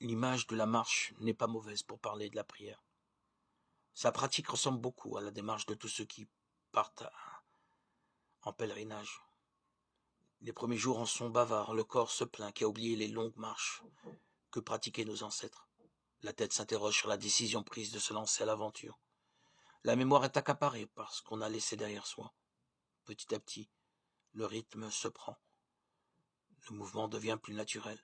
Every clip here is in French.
L'image de la marche n'est pas mauvaise pour parler de la prière. Sa pratique ressemble beaucoup à la démarche de tous ceux qui partent en pèlerinage. Les premiers jours en sont bavards, le corps se plaint qui a oublié les longues marches que pratiquaient nos ancêtres. La tête s'interroge sur la décision prise de se lancer à l'aventure. La mémoire est accaparée par ce qu'on a laissé derrière soi. Petit à petit, le rythme se prend. Le mouvement devient plus naturel.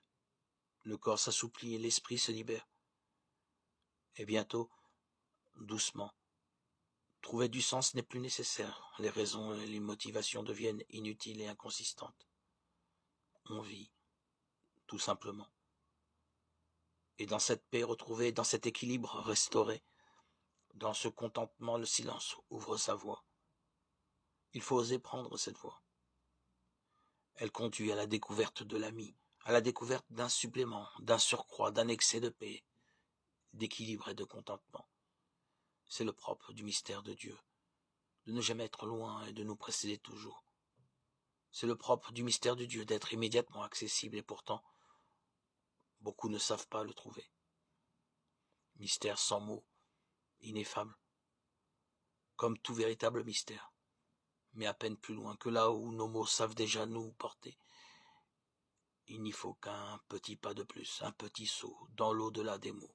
Le corps s'assouplit et l'esprit se libère. Et bientôt, doucement, trouver du sens n'est plus nécessaire. Les raisons et les motivations deviennent inutiles et inconsistantes. On vit, tout simplement. Et dans cette paix retrouvée, dans cet équilibre restauré, dans ce contentement, le silence ouvre sa voie. Il faut oser prendre cette voie. Elle conduit à la découverte de l'ami, à la découverte d'un supplément, d'un surcroît, d'un excès de paix, d'équilibre et de contentement. C'est le propre du mystère de Dieu, de ne jamais être loin et de nous précéder toujours. C'est le propre du mystère de Dieu d'être immédiatement accessible et pourtant, beaucoup ne savent pas le trouver. Mystère sans mots, ineffable, comme tout véritable mystère, mais à peine plus loin que là où nos mots savent déjà nous porter. Il n'y faut qu'un petit pas de plus, un petit saut dans l'au-delà des mots.